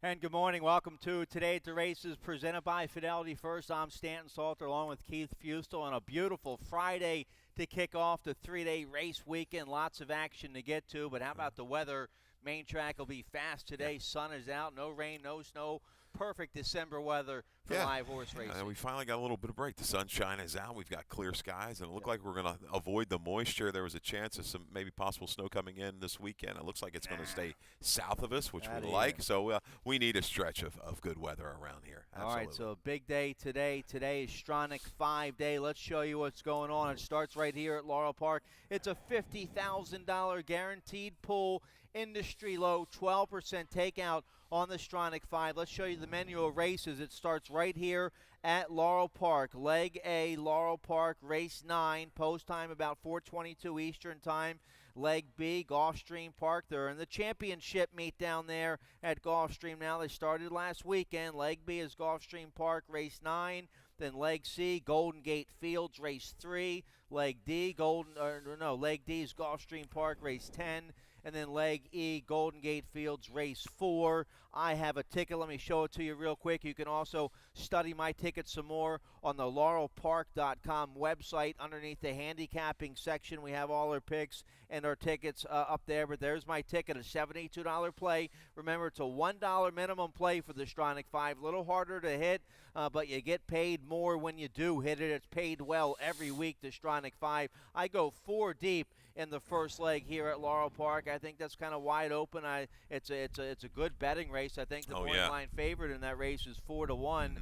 And good morning. Welcome to Today at the Races presented by Fidelity First. I'm Stanton Salter along with Keith Fustel on a beautiful Friday to kick off the three-day race weekend. Lots of action to get to, but how about the weather? Main track will be fast today. Sun is out, no rain, no snow. Perfect December weather for live horse racing. And we finally got a little bit of break. The sunshine is out. We've got clear skies, and it looked like we're going to avoid the moisture. There was a chance of some maybe possible snow coming in this weekend. It looks like it's going to stay south of us, which we like. So we need a stretch of good weather around here. Absolutely. All right, so a big day today. Today is Stronach 5 Day. Let's show you what's going on. It starts right here at Laurel Park. It's a $50,000 guaranteed pool, industry low, 12% takeout on the Stronach 5. Let's show you the menu of races. It starts right here at Laurel Park. Leg A, Laurel Park, race 9. Post time about 4:22 Eastern time. Leg B, Gulfstream Park. They're in the championship meet down there at Gulfstream now. They started last weekend. Leg B is Gulfstream Park, race 9. Then Leg C, Golden Gate Fields, race 3. Leg D, Leg D is Gulfstream Park, race 10. And then Leg E, Golden Gate Fields, race 4. I have a ticket. Let me show it to you real quick. You can also study my ticket some more on the laurelpark.com website. Underneath the handicapping section, we have all our picks and our tickets up there. But there's my ticket, a $72 play. Remember, it's a $1 minimum play for the Stronach 5. A little harder to hit, but you get paid more when you do hit it. It's paid well every week, the Stronach 5. I go 4 deep in the first leg here at Laurel Park. I think that's kind of wide open. It's a good betting race. I think the morning line favorite in that race is 4-1.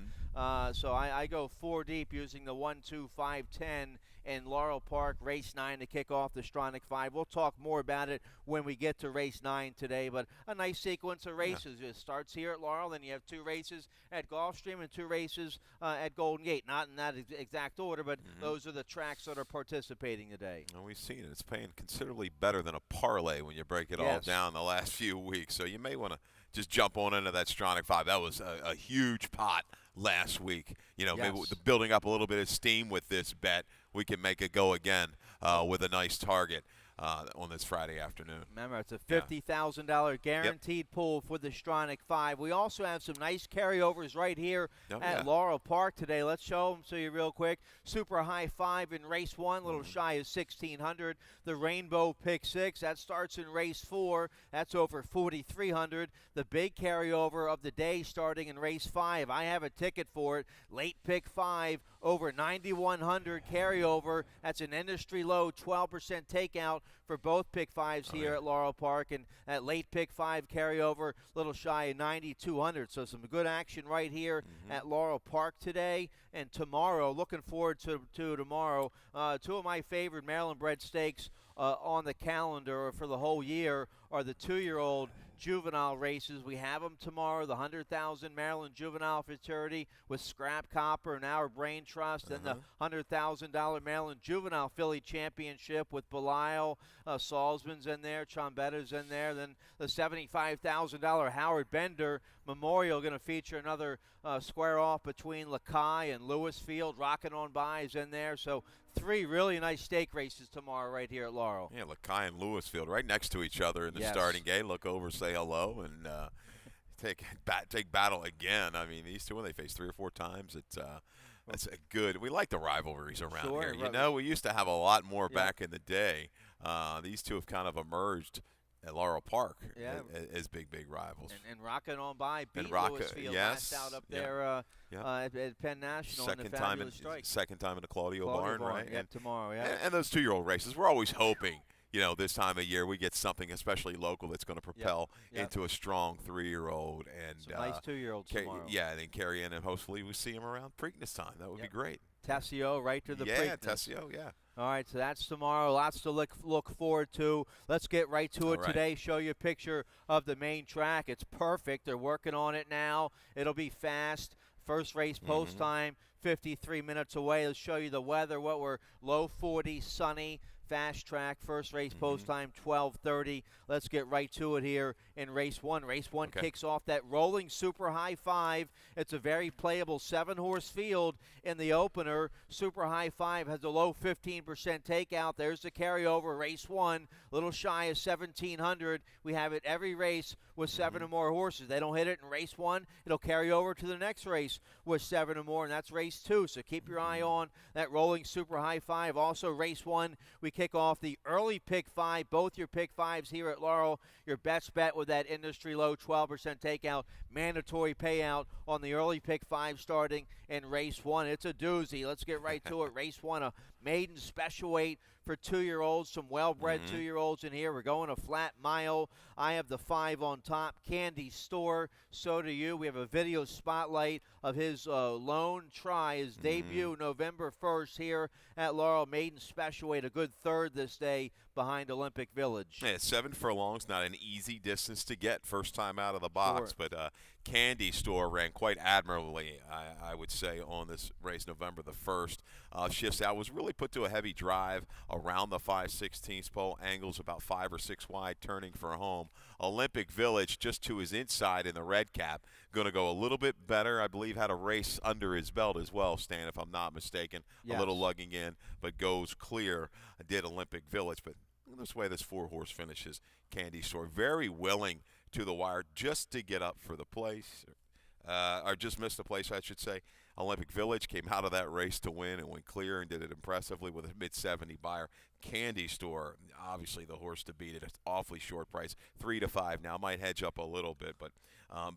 So I go 4 deep using the 1, 2, 5, 10 in Laurel Park, race 9 to kick off the Stronach 5. We'll talk more about it when we get to race 9 today, but a nice sequence of races. It starts here at Laurel, then you have 2 races at Gulfstream and 2 races at Golden Gate. Not in that exact order, but those are the tracks that are participating today. And we've seen it. It's paying considerably better than a parlay when you break it all down the last few weeks. So you may want to just jump on into that Stronach 5. That was a huge pot last week. Maybe building up a little bit of steam with this bet, we can make it go again with a nice target on this Friday afternoon. Remember, it's a $50,000 guaranteed pool for the Stronach 5. We also have some nice carryovers right here at Laurel Park today. Let's show them to you real quick. Super High 5 in race 1, a little shy of $1,600. The Rainbow Pick 6, that starts in race 4. That's over $4,300. The big carryover of the day starting in race 5. I have a ticket for it. Late Pick 5, over $9,100 carryover. That's an industry low, 12% takeout for both pick 5s here at Laurel Park, and that late pick 5 carryover, little shy of $9,200. So some good action right here at Laurel Park today and tomorrow. Looking forward to tomorrow. 2 of my favorite Maryland-bred stakes on the calendar for the whole year are the 2-year-old juvenile races. We have them tomorrow, the 100,000 Maryland Juvenile Futurity with Scrap Copper and Our Brain Trust, and the $100,000 Maryland Juvenile Filly Championship with Belial, Salzman's in there, Chombetta's in there, then the $75,000 Howard Bender Memorial going to feature another square off between Lakai and Lewisfield. Rockin' On By is in there, so 3 really nice stake races tomorrow right here at Laurel. Yeah, Lakai and Lewisfield right next to each other in the starting gate. Look over, say hello, and take battle again. I mean, these two, when they face 3 or 4 times, that's a good. We like the rivalries around here. We used to have a lot more back in the day. These two have kind of emerged at Laurel Park as big rivals. And Rockin' On By beat Lewisfield last out up there at Penn National in the Fabulous Strike. Second time in the Claudio Barn, right? And tomorrow, And those 2-year-old races, we're always hoping, this time of year we get something especially local that's going to propel into a strong 3-year-old. And some nice 2-year-olds tomorrow. Yeah, and then carry in, and hopefully we see him around Preakness time. That would be great. Tessio right to the Preakness. Tessio, All right, so that's tomorrow. Lots to look forward to. Let's get right to it today. Show you a picture of the main track. It's perfect. They're working on it now. It'll be fast. First race post time, 53 minutes away. Let's show you the weather. What we're low 40s, sunny. fast track. First race post Mm-hmm. time 12:30. Let's get right to it here in race one. Race one Okay. kicks off that rolling super high five. It's a very playable 7-horse field in the opener. Super high five has a low 15% takeout. There's the carryover. Race one, little shy of 1,700. We have it every race with 7 or more horses. They don't hit it in race one, it'll carry over to the next race with 7 or more, and that's race two. So keep your eye on that rolling super high five. Also, race one, we kick off the early pick five. Both your pick fives here at Laurel. Your best bet with that industry low 12% takeout. Mandatory payout on the early pick five starting in race one. It's a doozy. Let's get right to it. Race one, a maiden special weight for 2-year-olds, some well-bred 2-year-olds in here. We're going a flat mile. I have the 5 on top, Candy Store. So do you. We have a video spotlight of his lone try, his debut November 1st here at Laurel. Maiden special weight, a good third this day behind Olympic Village. Yeah, 7 furlongs, not an easy distance to get first time out of the box, Sure. but Candy Store ran quite admirably, I would say, on this race November the 1st. Shifts out, was really put to a heavy drive around the 5/16 pole, angles about 5 or 6 wide, turning for home. Olympic Village just to his inside in the red cap, going to go a little bit better. I believe had a race under his belt as well, Stan, if I'm not mistaken. Yes. A little lugging in, but goes clear. Did Olympic Village, but this way this 4-horse finishes. Candy Store very willing to the wire just to get up for the place, or just missed the place, I should say. Olympic Village came out of that race to win and went clear and did it impressively with a mid-70 buyer. Candy Store, obviously the horse to beat at an awfully short price, 3-5 now. Might hedge up a little bit, but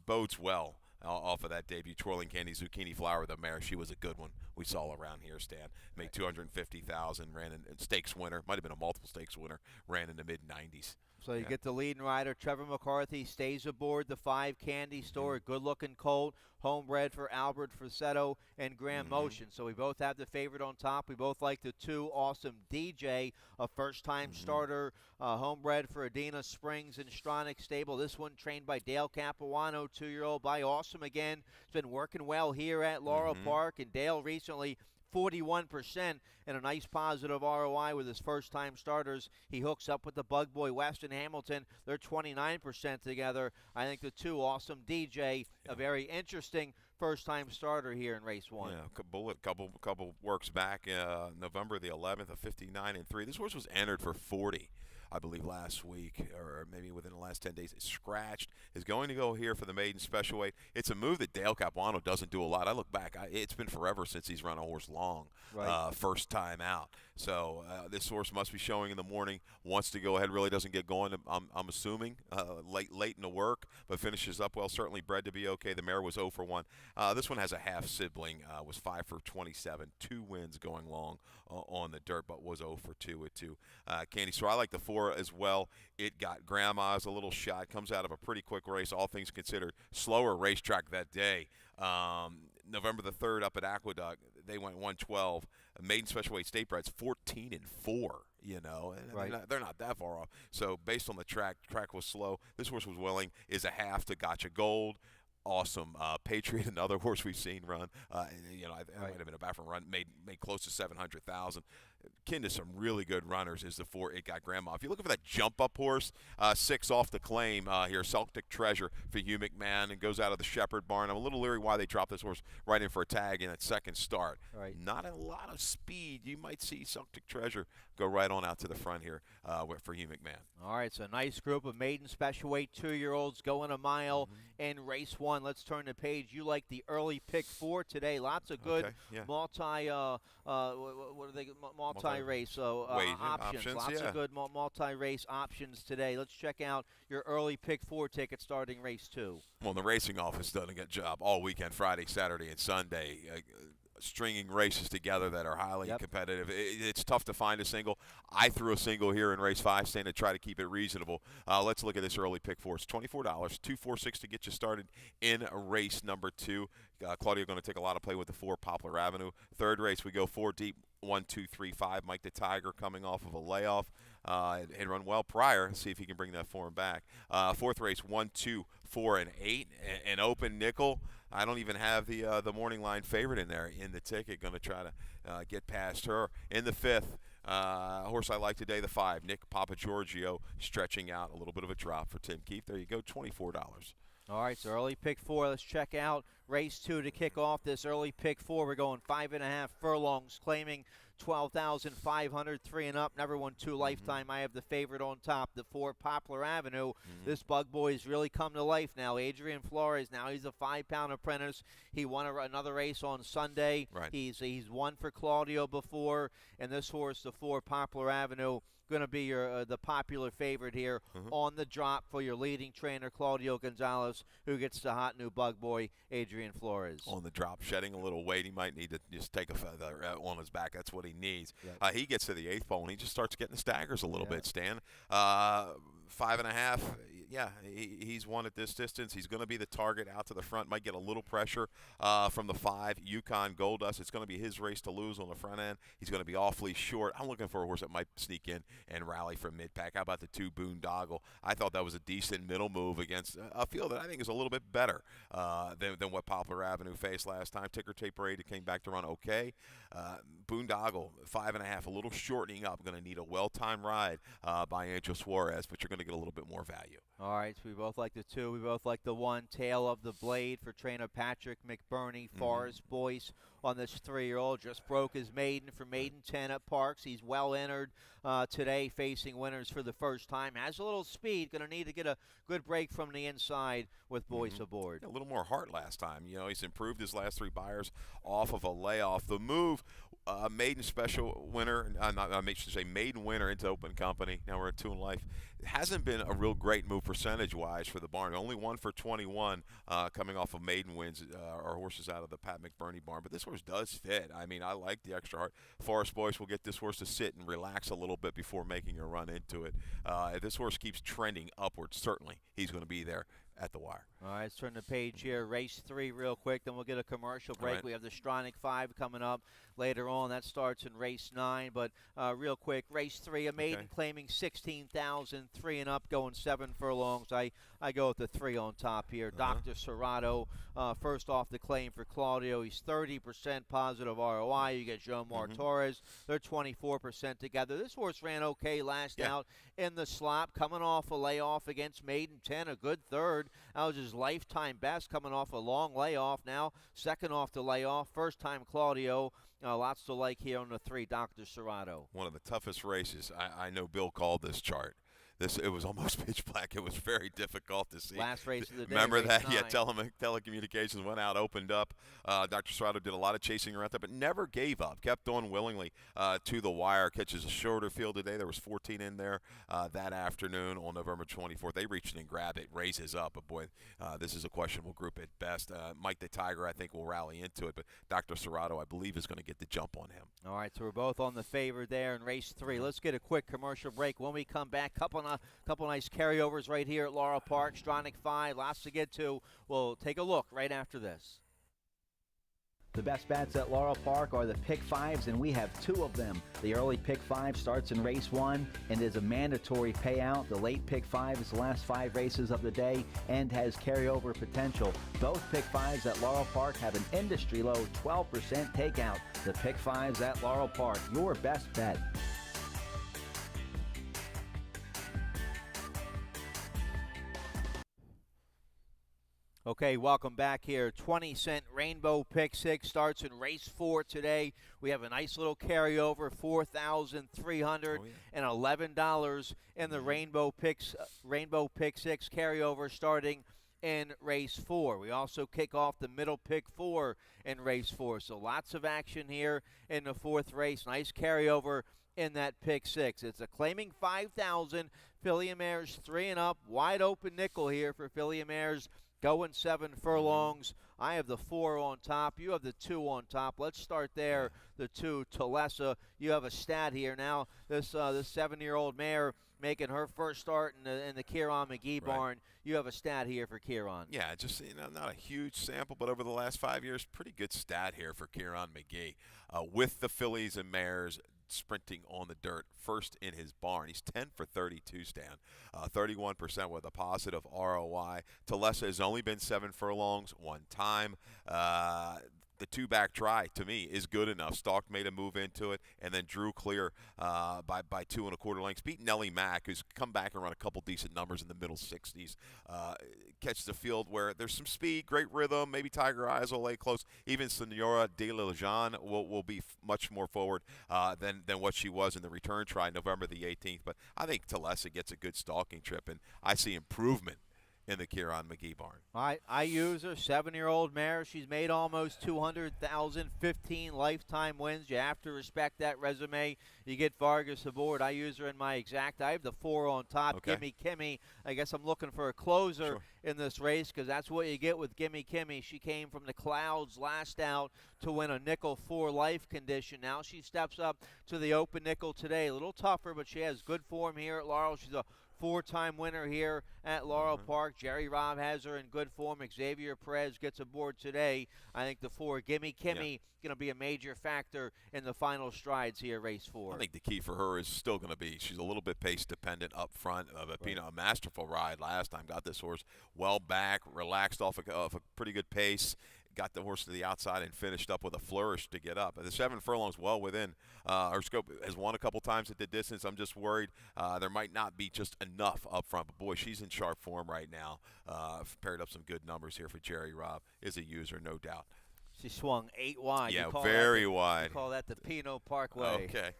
bodes well off of that debut. Twirling Candy, Zucchini Flower, the mare, she was a good one. We saw around here, Stan. Made 250,000, ran in stakes winner. Might have been a multiple stakes winner. Ran in the mid-90s. So you get the leading rider, Trevor McCarthy, stays aboard the 5 Candy Store, good-looking colt, homebred for Albert Frassetto and Graham Motion. So we both have the favorite on top. We both like the 2 Awesome DJ, a first-time starter, homebred for Adena Springs and Stronach Stable. This one trained by Dale Capuano, 2-year-old by Awesome again. It's been working well here at Laurel Park, and Dale recently 41% and a nice positive ROI with his first-time starters. He hooks up with the Bug Boy Weston Hamilton. They're 29% together. I think the 2 Awesome DJ, a very interesting first-time starter here in race one. Yeah, Bullet, couple works back, November the 11th, a 59-3. This horse was entered for 40. I believe last week, or maybe within the last 10 days. It's scratched. Is going to go here for the maiden special weight. It's a move that Dale Capuano doesn't do a lot. I look back. It's been forever since he's run a horse long, first time out. So this horse must be showing in the morning. Wants to go ahead. Really doesn't get going. I'm assuming late in the work, but finishes up well. Certainly bred to be okay. The mare was 0 for 1. This one has a half sibling. Was 5 for 27. 2 wins going long on the dirt, but was 0 for 2 with 2. Candy Store. I like the 4 as well. It got Grandma's a little shot. Comes out of a pretty quick race, all things considered. Slower racetrack that day. November the 3rd up at Aqueduct, they went 112. Maiden special weight state breds 14-4. You know, and they're not that far off. So based on the track was slow. This horse was willing. Is a half to Gotcha Gold. Awesome. Patriot, another horse we've seen run. I might have been a baffling run. Made close to 700,000. Kin to some really good runners is the 4 It Got Grandma. If you're looking for that jump-up horse, 6 off the claim here, Celtic Treasure for Hugh McMahon, and goes out of the Shepherd barn. I'm a little leery why they dropped this horse right in for a tag in that second start. Not a lot of speed. You might see Celtic Treasure go right on out to the front here for Hugh McMahon. All right, so nice group of maiden special weight 2-year-olds going a mile in race one. Let's turn the page. You like the early pick 4 today. Lots of good multi-race options. Lots of good multi-race options today. Let's check out your early pick 4 ticket starting race 2. Well, the racing office done a good job all weekend, Friday, Saturday, and Sunday. Stringing races together that are highly competitive. It's tough to find a single. I threw a single here in race 5, saying to try to keep it reasonable. Let's look at this early pick 4. It's $24, $246 to get you started in race number 2. Claudia going to take a lot of play with the 4 Poplar Avenue. Third race, we go 4 deep, 1, 2, 3, 5. Mike the Tiger coming off of a layoff and run well prior. See if he can bring that form back. Fourth race, 1, 2, 4, and 8. An open nickel. I don't even have the morning line favorite in there in the ticket. Going to try to get past her. In the 5th, Horse I like today, the 5, Nick Papa Giorgio, stretching out a little bit of a drop for Tim Keefe. There you go, $24. All right, so early pick 4. Let's check out race 2 to kick off this early pick 4. We're going 5.5 furlongs, claiming 12,500, 3 and up. Never won 2 lifetime. I have the favorite on top, the 4 Poplar Avenue. This bug boy's really come to life now. Adrian Flores, now he's a 5-pound apprentice. He won another race on Sunday. Right. He's won for Claudio before, and this horse, the 4 Poplar Avenue, going to be your the popular favorite here on the drop for your leading trainer, Claudio Gonzalez, who gets the hot new bug boy, Adrian Flores. On the drop, shedding a little weight. He might need to just take a feather on his back. That's what he needs. Yep. He gets to the 8th pole, and he just starts getting the staggers a little bit, Stan. 5.5, yeah, he's won at this distance. He's going to be the target out to the front. Might get a little pressure from the 5, Yukon Goldust. It's going to be his race to lose on the front end. He's going to be awfully short. I'm looking for a horse that might sneak in and rally from mid-pack. How about the 2 Boondoggle? I thought that was a decent middle move against a field that I think is a little bit better than what Poplar Avenue faced last time. Ticker Tape Parade came back to run okay. Boondoggle, 5.5, a little shortening up. Going to need a well-timed ride by Angel Suarez, but you're going to get a little bit more value. All right, so we both like the 2. We both like the 1, Tail of the Blade for trainer Patrick McBurney. Forrest Boyce on this 3-year-old. Just broke his maiden for maiden 10 at Parks. He's well entered today, facing winners for the first time. Has a little speed. Going to need to get a good break from the inside with Boyce aboard. A little more heart last time. You know, he's improved his last 3 buyers off of a layoff. The move, maiden special winner, I should say maiden winner into open company. Now we're at 2 in life. It hasn't been a real great move percentage-wise for the barn. Only 1 for 21 coming off of maiden wins or horses out of the Pat McBurney barn. But this horse does fit. I mean, I like the extra heart. Forrest Boyce will get this horse to sit and relax a little bit before making a run into it. If this horse keeps trending upwards, certainly he's going to be there at the wire. All right, let's turn the page here. Race 3 real quick, then we'll get a commercial break. Right. We have the Stronach 5 coming up later on. That starts in race 9. But real quick, race 3, a maiden claiming 16,000, 3 and up, going 7 furlongs. I go with the 3 on top here. Dr. Serrato, first off the claim for Claudio. He's 30% positive ROI. You get Jomar Torres. They're 24% together. This horse ran okay last out in the slop, coming off a layoff against maiden 10, a good third. That was his lifetime best, coming off a long layoff now. Second off the layoff. First time Claudio. Lots to like here on the 3, Dr. Serrato. One of the toughest races. I know Bill called this chart. It was almost pitch black. It was very difficult to see. Last race of the day. Remember that? 9. Yeah, telecommunications went out, opened up. Dr. Serrato did a lot of chasing around there, but never gave up. Kept on willingly to the wire. Catches a shorter field today. There was 14 in there that afternoon on November 24th. They reached in and grabbed it, raises up. But, boy, this is a questionable group at best. Mike the Tiger, I think, will rally into it. But Dr. Serrato, I believe, is going to get the jump on him. All right, so we're both on the favor there in race 3. Let's get a quick commercial break. When we come back, couple nice carryovers right here at Laurel Park. Stronach 5, lots to get to. We'll take a look right after this. The best bets at Laurel Park are the pick 5s, and we have 2 of them. The early pick 5 starts in race 1 and is a mandatory payout. The late pick 5 is the last 5 races of the day and has carryover potential. Both pick 5s at Laurel Park have an industry-low 12% takeout. The pick 5s at Laurel Park, your best bet. Okay, welcome back here. 20-cent Rainbow Pick 6 starts in race 4 today. We have a nice little carryover, $4,311 in the Rainbow Pick 6 carryover starting in race 4. We also kick off the middle pick 4 in race 4. So lots of action here in the 4th race. Nice carryover in that pick 6. It's a claiming 5,000. Philly Mares 3 and up. Wide open nickel here for Philly Mares. Going 7 furlongs. I have the 4 on top. You have the 2 on top. Let's start there. The 2, Talessa. You have a stat here now. This 7-year-old mare making her first start in the Kieran McGee barn. You have a stat here for Kieran. Yeah, just not a huge sample, but over the last 5 years, pretty good stat here for Kieran McGee. With the fillies and mares sprinting on the dirt, first in his barn. He's 10 for 32, Stan. 31% with a positive ROI. Talessa has only been 7 furlongs one time. the two-back try, to me, is good enough. Stalk made a move into it and then drew clear by 2 1/4 lengths. Beat Nellie Mack, who's come back and run a couple decent numbers in the middle 60s. Catches the field where there's some speed, great rhythm. Maybe Tiger Eyes will lay close. Even Senora de la Lejeune will be much more forward than what she was in the return try November the 18th. But I think Talesa gets a good stalking trip, and I see improvement in the Kieran McGee barn. I use her, 7-year-old mare. She's made almost 200,000, 15 lifetime wins. You have to respect that resume. You get Vargas aboard. I use her in my exact. I have the 4 on top. Okay. Gimme Kimmy. I guess I'm looking for a closer Sure. in this race because that's what you get with Gimme Kimmy. She came from the clouds last out to win a nickel 4 life condition. Now she steps up to the open nickel today. A little tougher, but she has good form here at Laurel. She's a 4-time winner here at Laurel Park. Jerry Robb has her in good form. Xavier Perez gets aboard today. I think the 4, Gimme Kimmy, going to be a major factor in the final strides here, race 4. I think the key for her is still going to be she's a little bit pace dependent up front. A masterful ride last time. Got this horse well back, relaxed off a pretty good pace. Got the horse to the outside and finished up with a flourish to get up. The 7 furlongs well within her scope. Has won a couple times at the distance. I'm just worried there might not be just enough up front. But, boy, she's in sharp form right now. Paired up some good numbers here for Jerry Robb. Is a user, no doubt. She swung 8 wide. Yeah, very wide. You call that the Pinot Parkway. Okay.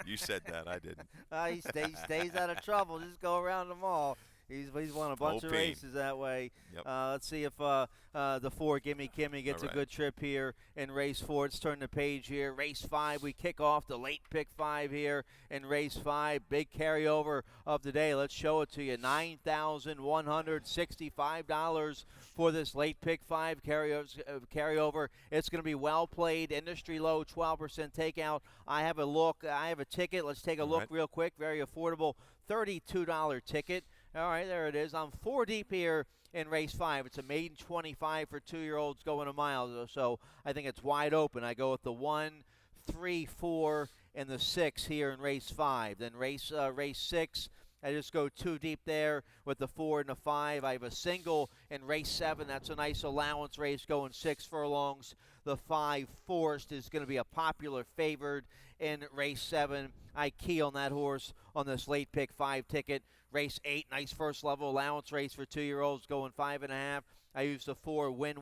You said that. I didn't. He stays out of trouble. Just go around them all. He's won a bunch of races that way. Yep. Let's see if the 4, Gimme Kimmy, gets a good trip here in race 4. Let's turn the page here. Race 5, we kick off the late pick 5 here in race 5. Big carryover of the day. Let's show it to you. $9,165 for this late pick 5 carryover. It's going to be well played. Industry low, 12% takeout. I have a look. I have a ticket. Let's take a look real quick. Very affordable, $32 ticket. All right, there it is. I'm 4 deep here in race 5. It's a maiden 25 for 2-year-olds going a mile. So I think it's wide open. I go with the 1, 3, 4, and the 6 here in race 5. Then race 6, I just go 2 deep there with the 4 and the 5. I have a single in race 7. That's a nice allowance race going 6 furlongs. The 5 Forced is going to be a popular favorite in race 7. I key on that horse on this late pick 5 ticket. Race 8, nice first level allowance race for 2-year-olds going 5.5. I use the 4 win,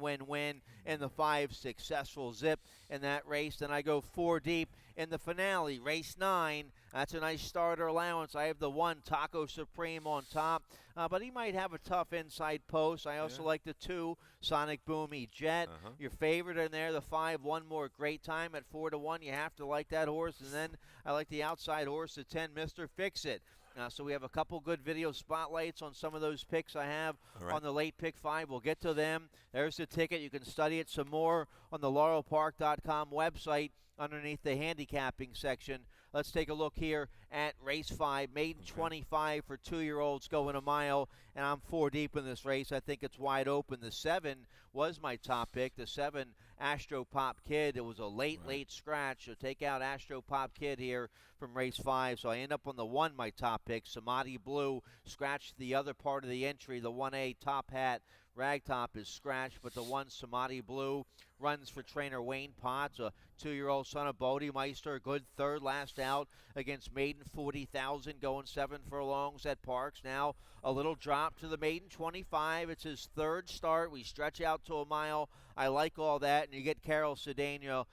and the 5 successful zip in that race. Then I go 4 deep in the finale, race 9. That's a nice starter allowance. I have the 1 Taco Supreme on top, but he might have a tough inside post. I also like the 2 Sonic Boomy Jet. Your favorite in there, the 5 One More Great Time at 4-1. You have to like that horse. And then I like the outside horse, the 10 Mr. Fix It. So we have a couple good video spotlights on some of those picks I have on the late pick 5. We'll get to them. There's the ticket. You can study it some more on the laurelpark.com website underneath the handicapping section. Let's take a look here at race 5, maiden 25 for 2-year-olds going a mile, and I'm 4 deep in this race. I think it's wide open. The 7 was my top pick, the 7 Astro Pop Kid. It was a late scratch, so take out Astro Pop Kid here from race 5. So I end up on the 1, my top pick. Samadhi Blue scratched the other part of the entry. The 1A Top Hat Ragtop is scratched, but the 1 Samadhi Blue runs for trainer Wayne Potts, a 2-year-old son of Bodemeister. A good third last out against maiden 40,000, going 7 furlongs at Parks. Now a little drop to the maiden 25. It's his 3rd start. We stretch out to a mile. I like all that. And you get Carol Cedeno.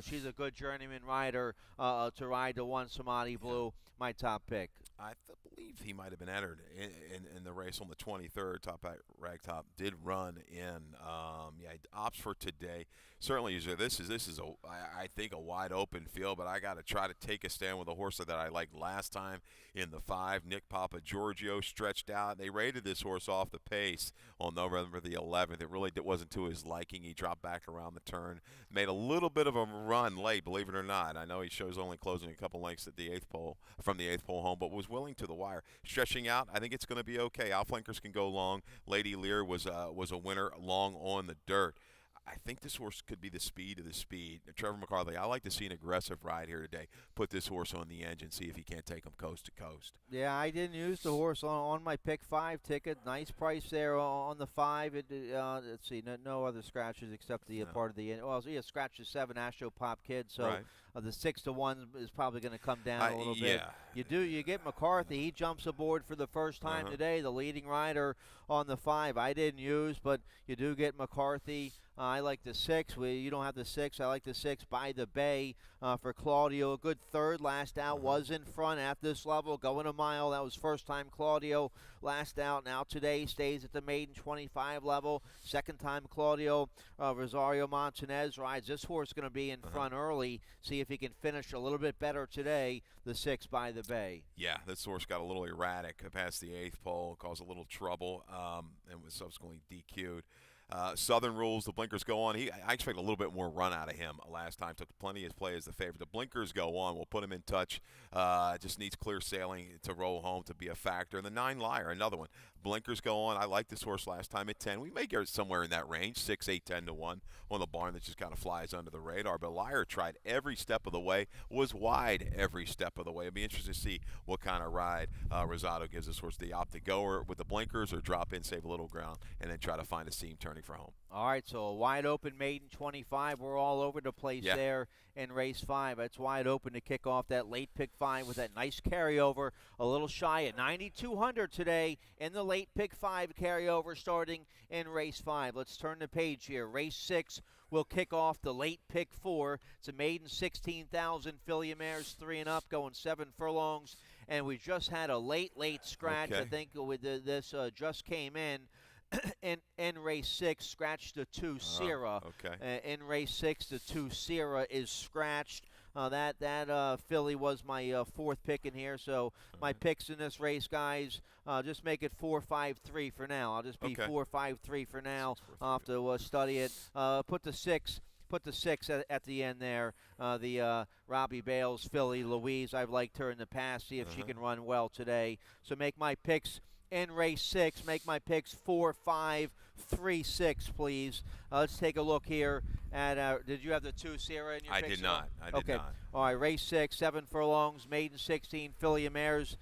She's a good journeyman rider to ride the 1 Samadhi Blue, my top pick. I believe he might have been entered in the race on the 23rd. Top Hat Ragtop did run in. Opts for today. Certainly, this is I think a wide open field, but I got to try to take a stand with a horse that I liked last time in the 5. Nick Papa Giorgio stretched out. They rated this horse off the pace on November the 11th. It really wasn't to his liking. He dropped back around the turn, made a little bit of a run late, believe it or not. I know he shows only closing a couple lengths at the 8th pole from the 8th pole home, but was willing to the wire. Stretching out, I think it's going to be okay. Outflankers can go long. Lady Lear was a winner long on the dirt. I think this horse could be the speed of the speed. Trevor McCarthy, I like to see an aggressive ride here today. Put this horse on the edge and see if he can't take him coast to coast. Yeah, I didn't use the horse on my pick 5 ticket. Nice price there on the 5. Let's see, no other scratches except the part of the end. Well, yeah, scratches 7 Astro Pop Kid. So right. The 6-1 is probably going to come down a little bit. You get McCarthy. He jumps aboard for the first time today, the leading rider on the 5. I didn't use, but you do get McCarthy. I like the 6. You don't have the 6. I like the 6 by the Bay for Claudio. A good third. Last out was in front at this level, going a mile. That was first time Claudio last out. Now today stays at the maiden 25 level. Second time Claudio. Rosario Montanez rides. This horse going to be in front early. See if he can finish a little bit better today. The 6 by the Bay. Yeah, this horse got a little erratic past the 8th pole, caused a little trouble, and was subsequently DQ'd. Southern rules, the blinkers go on. I expect a little bit more run out of him last time. Took plenty of play as the favorite. The blinkers go on. We'll put him in touch. Just needs clear sailing to roll home to be a factor. And the 9 Liar, another one. Blinkers go on. I liked this horse last time at 10. We may get somewhere in that range, 6, 8, 10 to 1 on the barn that just kind of flies under the radar. But Liar tried every step of the way, was wide every step of the way. It'll be interesting to see what kind of ride Rosado gives this horse. The opt to go with the blinkers or drop in, save a little ground, and then try to find a seam turning for home. All right, so a wide open maiden 25. We're all over the place there in race 5. It's wide open to kick off that late pick 5 with that nice carryover. A little shy at 9,200 today in the late pick 5 carryover starting in race 5. Let's turn the page here. Race 6 will kick off the late pick 4. It's a maiden 16,000 filly mares 3 and up going 7 furlongs. And we just had a late scratch. I think with this just came in. In race 6, scratched the 2 Sierra. In race 6, the 2 Sierra is scratched. That filly was my 4th pick in here. So my picks in this race, guys, just make it 4-5-3 for now. I'll just be 4-5-3 for now. I'll have to study it. Put the 6 at the end there. The Robbie Bales filly, Louise. I've liked her in the past. See if she can run well today. So make my picks. In race 6, make my picks 4, 5, 3, 6, please. Let's take a look here at. Did you have the 2 Sierra in your picks? I did not. All right, race 6, 7 furlongs, maiden 16, filly and mares.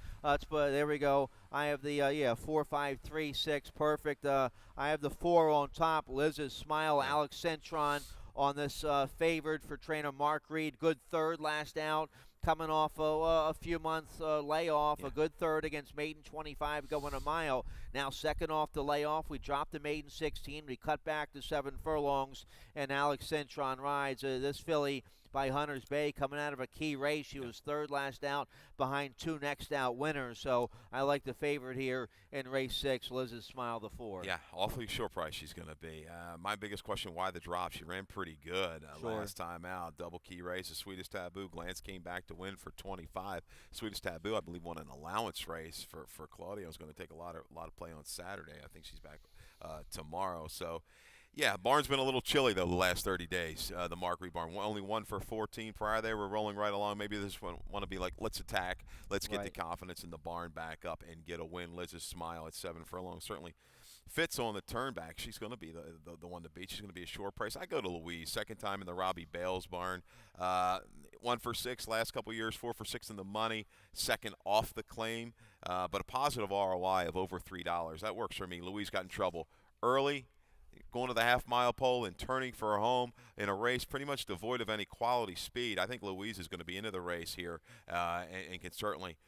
There we go. I have the 4, 5, 3, 6, perfect. I have the 4 on top. Liz's Smile, Alex Centron on this favored for trainer Mark Reed. Good third last out. Coming off a few months layoff, a good third against maiden 25 going a mile. Now second off the layoff, we dropped the maiden 16. We cut back to 7 furlongs, and Alex Centron rides. This filly by Hunters Bay coming out of a key race. She was third last out behind 2 next out winners. So I like the favorite here in race 6, Liz's Smile, the 4. Yeah, awfully short price she's going to be. My biggest question, why the drop? She ran pretty good last time out. Double key race, the Sweetest Taboo. Glance came back to win for 25. Sweetest Taboo, I believe, won an allowance race for Claudio. Is going to take a lot of play on Saturday. I think she's back tomorrow. So, yeah, barn's been a little chilly, though, the last 30 days, the Mark Reed barn. Only 1 for 14 prior. They were rolling right along. Maybe this one want to be like, let's attack. Let's get the confidence in the barn back up and get a win. Liz's Smile at 7 furlongs certainly fits on the turn back. She's going to be the one to beat. She's going to be a short price. I go to Louise. Second time in the Robbie Bales barn. 1 for 6 last couple years. 4 for 6 in the money. Second off the claim. But a positive ROI of over $3. That works for me. Louise got in trouble early, going to the half-mile pole and turning for a home in a race pretty much devoid of any quality speed. I think Louise is going to be into the race here and can certainly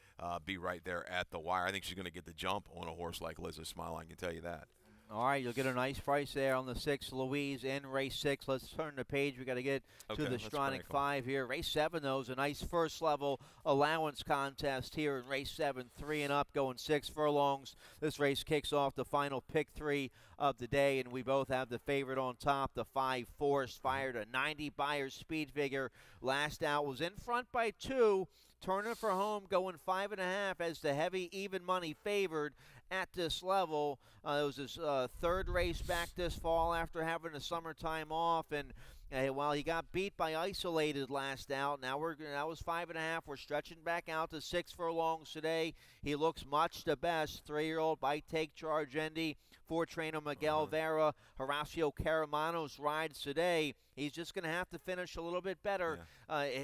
be right there at the wire. I think she's going to get the jump on a horse like Liz's Smile, I can tell you that. All right, you'll get a nice price there on the 6, Louise, in race 6. Let's turn the page. We got to get to the Stronach 5 here. Race 7, though, is a nice first-level allowance contest here in race 7, 3 and up, going 6 furlongs. This race kicks off the final pick 3 of the day, and we both have the favorite on top, the 5 Forest Fire, a 90 Buyers speed figure. Last out was in front by 2. Turning for home, going 5.5 as the heavy even money favored at this level. It was his third race back this fall after having the summertime off, and Well, he got beat by Isolated last out. Now that was 5.5. We're stretching back out to 6 furlongs today. He looks much the best. 3-year-old by Take Charge Endy for trainer Miguel Vera. Horacio Caramano's rides today. He's just going to have to finish a little bit better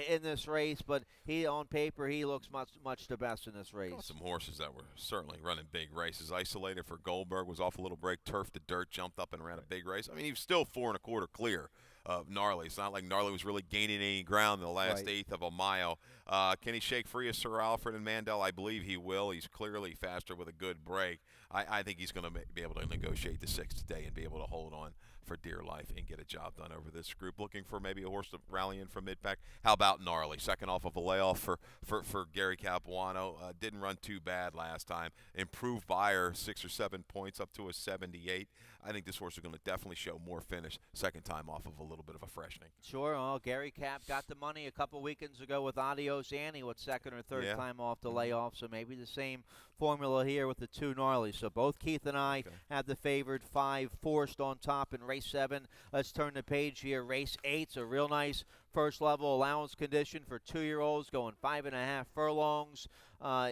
in this race, but on paper he looks much the best in this race. Some horses that were certainly running big races. Isolated for Goldberg was off a little break, turf to dirt, jumped up and ran a big race. I mean, he was still 4 1/4 clear of Gnarly. It's not like Gnarly was really gaining any ground in the last eighth of a mile. Can he shake free of Sir Alfred and Mandel? I believe he will. He's clearly faster with a good break. I think he's going to be able to negotiate the 6 today and be able to hold on for dear life and get a job done over this group. Looking for maybe a horse to rally in from mid-pack. How about Gnarly? Second off of a layoff for Gary Capuano. Didn't run too bad last time. Improved buyer, 6 or 7 points up to a 78. I think this horse is going to definitely show more finish second time off of a little bit of a freshening. Sure. Well, Gary Cap got the money a couple weekends ago with Adios Annie, second or third time off the layoff, so maybe the same formula here with the 2 Gnarly. So both Keith and I have the favored 5 forced on top in race 7. Let's turn the page here. Race 8's a real nice first level allowance condition for 2-year-olds going 5.5 furlongs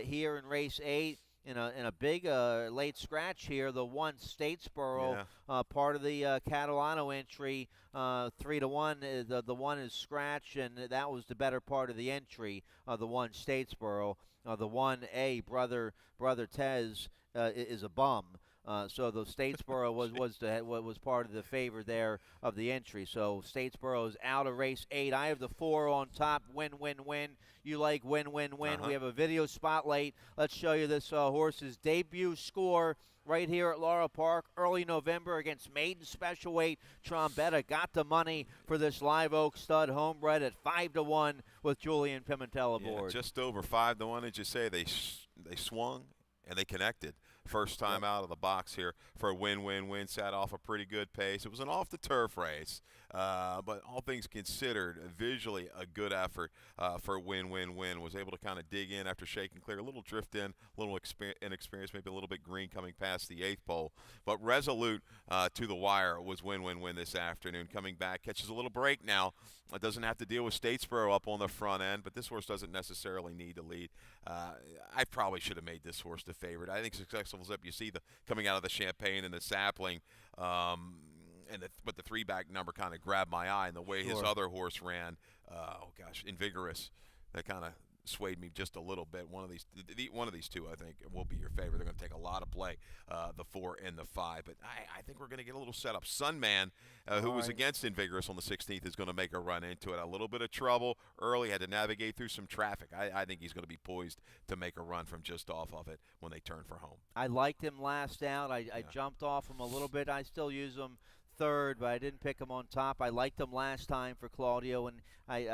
here in race 8. In a big late scratch here, the 1 Statesboro, part of the Catalano entry, 3-1. The 1 is scratch, and that was the better part of the entry. The 1 Statesboro, the 1A Brother Tez is a bum. So the Statesboro was part of the favor there of the entry. So Statesboro is out of race 8. I have the 4 on top. Win. You like win. We have a video spotlight. Let's show you this horse's debut score right here at Laurel Park, early November against maiden special weight Trombetta. Got the money for this Live Oak stud homebred at 5-1 with Julian Pimentel aboard. Just over 5-1. As you say, they swung and they connected. First time out of the box here for a win. Sat off a pretty good pace. It was an off-the-turf race, but all things considered, visually a good effort for a win. Was able to kind of dig in after shaking clear. A little drift in, a little inexperienced, maybe a little bit green coming past the 8th pole. But resolute to the wire was win this afternoon. Coming back, catches a little break now. It doesn't have to deal with Statesboro up on the front end, but this horse doesn't necessarily need to lead. I probably should have made this horse the favorite. I think Successful Zip, you see the coming out of the Champagne and the Sapling, but the 3-back number kind of grabbed my eye, and the way his other horse ran, Invigorous, that kind of swayed me just a little bit. One of these two, I think, will be your favorite. They're going to take a lot of play, the 4 and the 5. But I think we're going to get a little setup. Sunman, who was against Invigorous on the 16th, is going to make a run into it. A little bit of trouble early, had to navigate through some traffic. I think he's going to be poised to make a run from just off of it when they turn for home. I liked him last out. I jumped off him a little bit. I still use him third, but I didn't pick him on top. I liked him last time for Claudio, and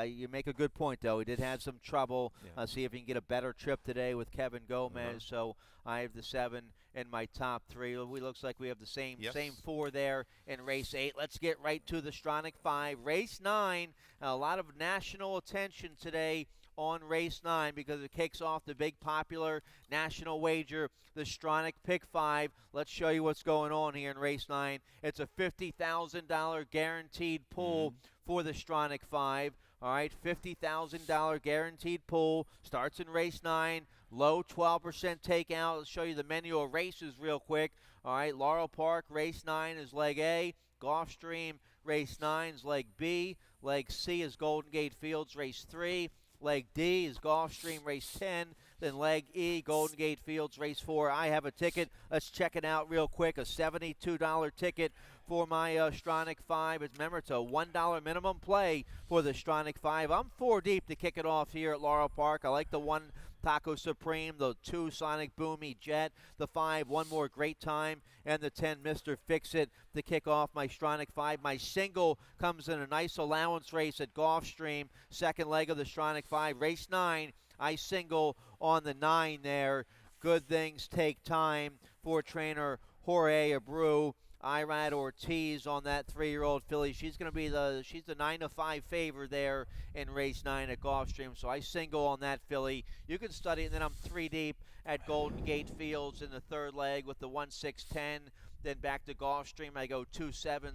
you make a good point, though. He did have some trouble. See if he can get a better trip today with Kevin Gomez. So I have the 7 in my top 3. It looks like we have the same 4 there in race 8. Let's get right to the Stronach 5. Race 9, a lot of national attention today on race 9 because it kicks off the big popular national wager, the Stronach Pick 5. Let's show you what's going on here in race 9. It's a $50,000 guaranteed pool for the Stronach 5. All right, $50,000 guaranteed pool. Starts in race 9. Low 12% takeout. Let's show you the menu of races real quick. All right, Laurel Park, race 9 is leg A. Gulfstream, race 9 is leg B. Leg C is Golden Gate Fields, race 3. Leg D is Gulfstream, race 10. Then leg E, Golden Gate Fields, race 4. I have a ticket. Let's check it out real quick. A $72 ticket for my Stronach 5. Remember, it's a $1 minimum play for the Stronach 5. I'm 4 deep to kick it off here at Laurel Park. I like the 1 Taco Supreme, the 2 Sonic Boomy Jet, the 5 One More Great Time, and the 10 Mr. Fix-It to kick off my Stronach 5. My single comes in a nice allowance race at Gulfstream, second leg of the Stronach 5. Race 9, I single on the 9 there. Good Things Take Time for trainer Jorge Abreu. Irad Ortiz on that 3-year-old filly. She's going to be she's the 9-5 favor there in race 9 at Gulfstream. So I single on that filly. You can study it, and then I'm 3 deep at Golden Gate Fields in the third leg with the 1-6-10. Then back to Gulfstream, I go 2-7,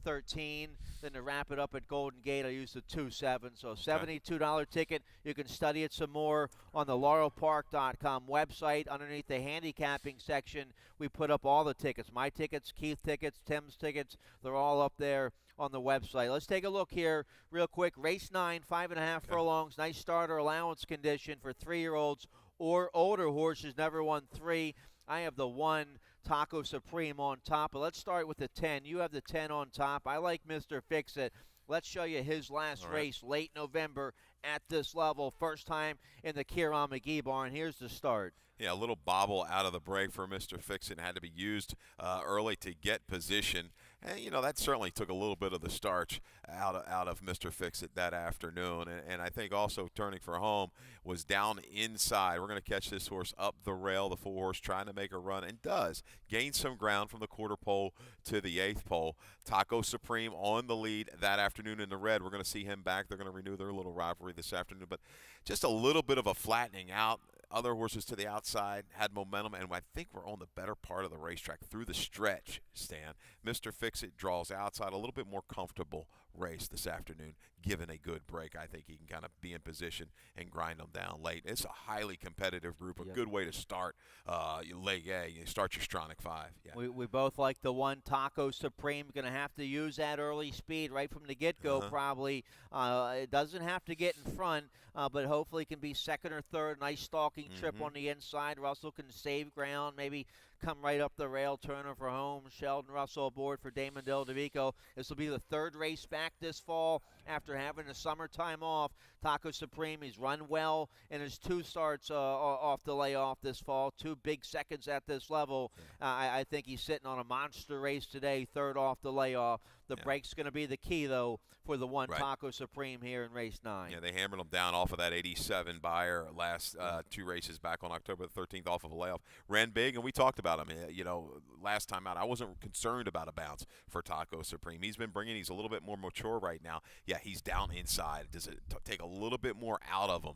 113. Then to wrap it up at Golden Gate, I used the 2-7. So $72 ticket. You can study it some more on the laurelpark.com website. Underneath the handicapping section, we put up all the tickets. My tickets, Keith tickets, Tim's tickets. They're all up there on the website. Let's take a look here real quick. Race 9, 5.5 furlongs. Nice starter allowance condition for 3-year-olds or older horses. Never won 3. I have the 1 Taco Supreme on top. But let's start with the 10. You have the 10 on top. I like Mr. Fix-It. Let's show you his last race late November at this level. First time in the Kieran McGee barn. Here's the start. Yeah, a little bobble out of the break for Mr. Fix-It. Had to be used early to get position. And, you know, that certainly took a little bit of the starch out of Mr. Fix-It that afternoon. And I think also turning for home was down inside. We're going to catch this horse up the rail, the 4-horse, trying to make a run, and does. Gain some ground from the quarter pole to the 8th pole. Taco Supreme on the lead that afternoon in the red. We're going to see him back. They're going to renew their little rivalry this afternoon. But just a little bit of a flattening out. Other horses to the outside had momentum, and I think we're on the better part of the racetrack through the stretch, Stan. Mr. Fix-It draws outside, a little bit more comfortable race this afternoon, given a good break. I think he can kind of be in position and grind them down late. It's a highly competitive group, a good way to start leg A. You start your Stronach 5. Yeah. We both like the 1 Taco Supreme. Going to have to use that early speed right from the get-go probably. It doesn't have to get in front, but hopefully can be second or third. Nice stalking trip on the inside. Russell can save ground, maybe come right up the rail, Turner for home. Sheldon Russell aboard for Damon Del Dovico. This will be the 3rd race back this fall after having the summertime off. Taco Supreme, he's run well in his 2 starts off the layoff this fall. 2 big seconds at this level. I think he's sitting on a monster race today, 3rd off the layoff. The break's going to be the key, though, for the 1 Taco Supreme here in race 9. Yeah, they hammered him down off of that 87 buyer last 2 races back on October the 13th off of a layoff. Ran big, and we talked about him. You know, last time out, I wasn't concerned about a bounce for Taco Supreme. He's a little bit more mature right now. Yeah, he's down inside. Does it take a little bit more out of him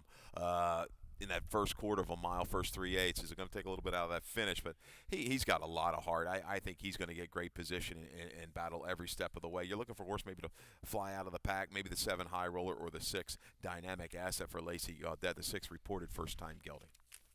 in that first quarter of a mile, first 3/8? Is it going to take a little bit out of that finish? But he's got a lot of heart. I think he's going to get great position and battle every step of the way. You're looking for a horse maybe to fly out of the pack, maybe the 7 High Roller or the 6 Dynamic Asset for Lacey Gaudette, the 6 reported first-time gelding.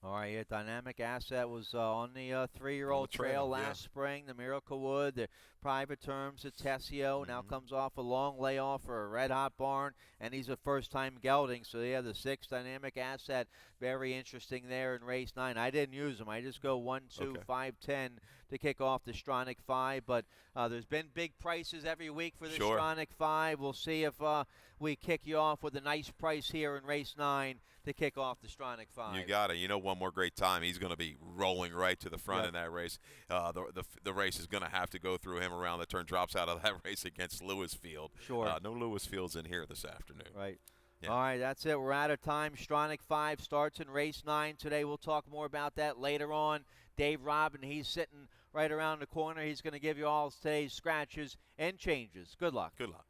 All right, yeah, Dynamic Asset was on the 3-year-old trail last spring. The Miracle Wood, the Private Terms, the Tessio. Now comes off a long layoff for a red-hot barn, and he's a first-time gelding. So, yeah, the 6 Dynamic Asset, very interesting there in race 9. I didn't use them. I just go 1, 2, 5, 10 to kick off the Stronach 5. But there's been big prices every week for the Stronach 5. We'll see if we kick you off with a nice price here in race 9 to kick off the Stronach 5. You got it. You know, one more great time, he's going to be rolling right to the front in that race. The race is going to have to go through him around the turn. Drops out of that race against Lewisfield. No Lewisfields in here this afternoon. Right. Yeah. All right, that's it. We're out of time. Stronach 5 starts in race 9 today. We'll talk more about that later on. Dave Robin, he's sitting right around the corner. He's going to give you all today's scratches and changes. Good luck. Good luck.